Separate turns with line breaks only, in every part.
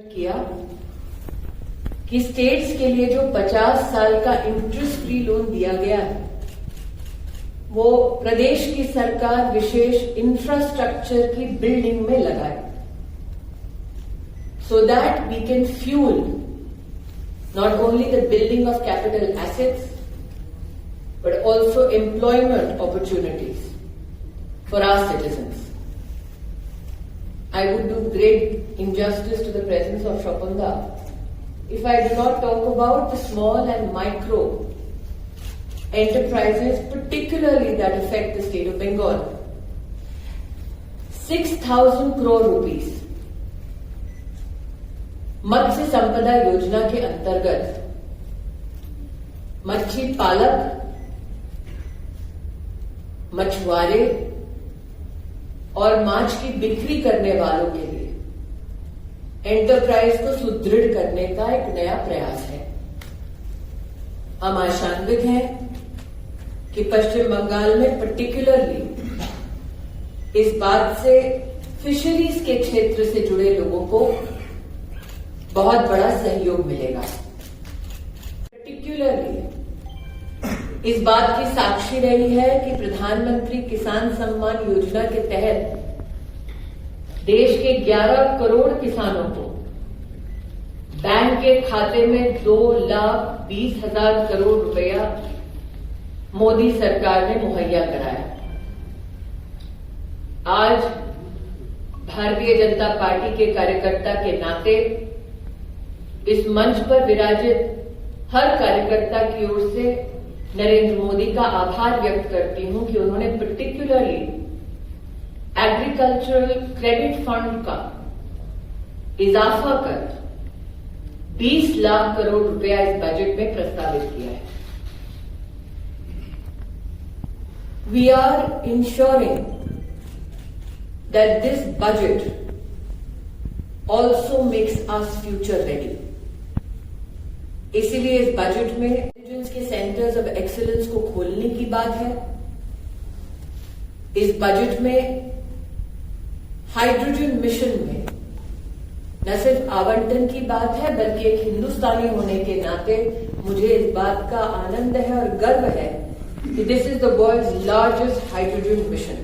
किया कि स्टेट्स के लिए जो 50 साल का इंटरेस्ट फ्री लोन दिया गया है वो प्रदेश की सरकार विशेष इंफ्रास्ट्रक्चर की बिल्डिंग में लगाए, so that we can fuel not only the building of capital assets but also employment opportunities for our citizens. I would do great injustice to the presence of Shopanga if I do not talk about the small and micro enterprises, particularly that affect the state of Bengal. 6,000 crore rupees मत्स्य संपदा योजना के अंतर्गत मच्छी पालक, मछुआरे और माछ की बिक्री करने वालों के लिए एंटरप्राइज को सुदृढ़ करने का एक नया प्रयास है। हम आशान्वित हैं कि पश्चिम बंगाल में पर्टिकुलरली इस बात से फिशरीज के क्षेत्र से जुड़े लोगों को बहुत बड़ा सहयोग मिलेगा। पर्टिकुलरली इस बात की साक्षी रही है कि प्रधानमंत्री किसान सम्मान योजना के तहत देश के 11 करोड़ किसानों को बैंक के खाते में 2,20,000 करोड़ रुपया मोदी सरकार ने मुहैया कराया। आज भारतीय जनता पार्टी के कार्यकर्ता के नाते इस मंच पर विराजित हर कार्यकर्ता की ओर से नरेंद्र मोदी का आभार व्यक्त करती हूं कि उन्होंने पर्टिकुलरली एग्रीकल्चरल क्रेडिट फंड का इजाफा कर 20 लाख करोड़ रुपया इस बजट में प्रस्तावित किया है। We are ensuring that this budget also makes us future ready. इसीलिए इस बजट में इंटेलिजेंस के सेंटर्स ऑफ एक्सीलेंस को खोलने की बात है। इस बजट में हाइड्रोजन मिशन में न सिर्फ आवंटन की बात है बल्कि एक हिंदुस्तानी होने के नाते मुझे इस बात का आनंद है और गर्व है कि this is the world's largest hydrogen mission.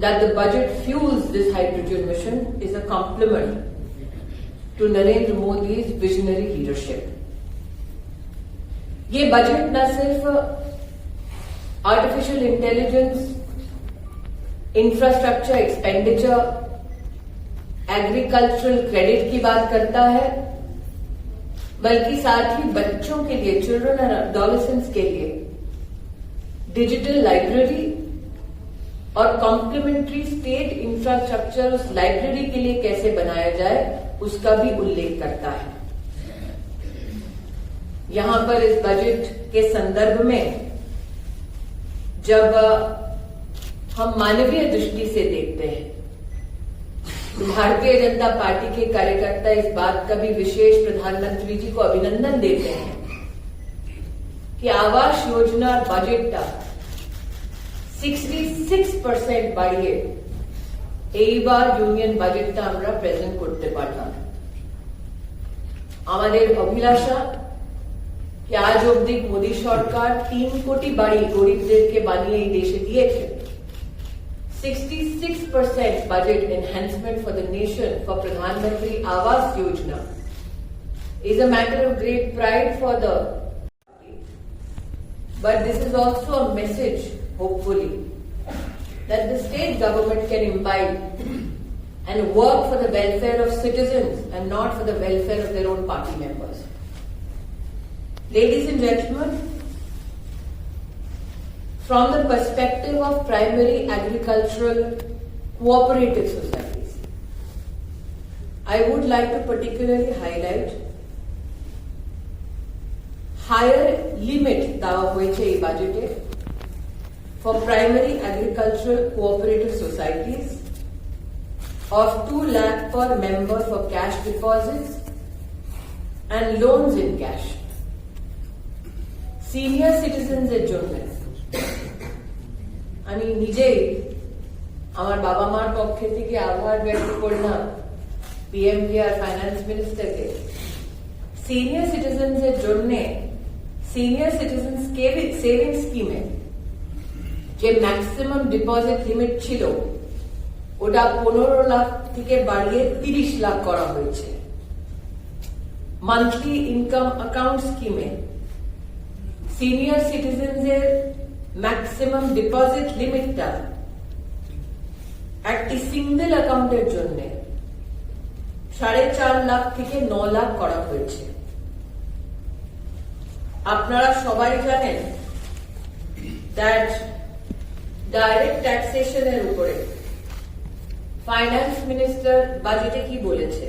That the budget fuels this hydrogen mission is a compliment to Narendra Modi's visionary leadership. ये बजट न सिर्फ artificial intelligence, infrastructure expenditure, agricultural credit की बात करता है बल्कि साथ ही बच्चों के लिए, चिल्ड्रन एंड एडोलेसेंट्स के लिए डिजिटल लाइब्रेरी और कॉम्प्लीमेंट्री स्टेट इंफ्रास्ट्रक्चर उस लाइब्रेरी के लिए कैसे बनाया जाए उसका भी उल्लेख करता है। यहां पर इस बजट के संदर्भ में जब हम मानवीय दृष्टि से देखते हैं तो भारतीय जनता पार्टी के कार्यकर्ता इस बात का भी विशेष प्रधानमंत्री जी को अभिनंदन देते हैं कि आवास योजना बजट का 66% বাড়িয়ে এইবার ইউনিয়ন বাজেটটা আমরা প্রেজেন্ট করতে পারলাম। আমাদের অভিলাষা কি আজ অবধি মোদী সরকার 3 কোটি বাড়ি গরিবদেরকে বানিয়ে এই দেশে দিয়েছে। 66% budget enhancement for the nation for Pradhanmantri Awas Yojana is a matter of great pride for the party. But this is also a message, hopefully, that the state government can imbibe and work for the welfare of citizens and not for the welfare of their own party members. Ladies and gentlemen, from the perspective of primary agricultural cooperative societies, I would like to particularly highlight higher limit দেওয়া হয়েছে এই বাজেটে for primary agricultural cooperative societies of 2 lakh per member for cash deposits and loans in cash. Senior citizens এর জন্য আমি নিজেই আমার বাবা মার পক্ষ থেকে আভার ব্যক্ত করলাম পিএম কে আর ফাইন্যান্স মিনিস্টারকে সিনিয়র সিটিজেন্স এর জন্য সিনিয়র সিটিজেন্স সেভিং স্কিমে যে ম্যাক্সিমাম ডিপোজিট লিমিট ছিল ওটা 15 লাখ থেকে বাড়িয়ে 30 লাখ করা হয়েছে। মান্থলি ইনকাম অ্যাকাউন্ট স্কিমে সিনিয়র সিটিজেন্স এর ম্যাক্সিমাম ডিপোজিট লিমিটটা একটি সিঙ্গেল অ্যাকাউন্টের জন্য 4.5 লাখ থেকে 9 লাখ করা হয়েছে। আপনারা সবাই জানেন দ্যাট ডাইরেক্ট ট্যাক্সেশনের উপরে ফাইন্যান্স মিনিস্টার বাজেটে কি বলেছে,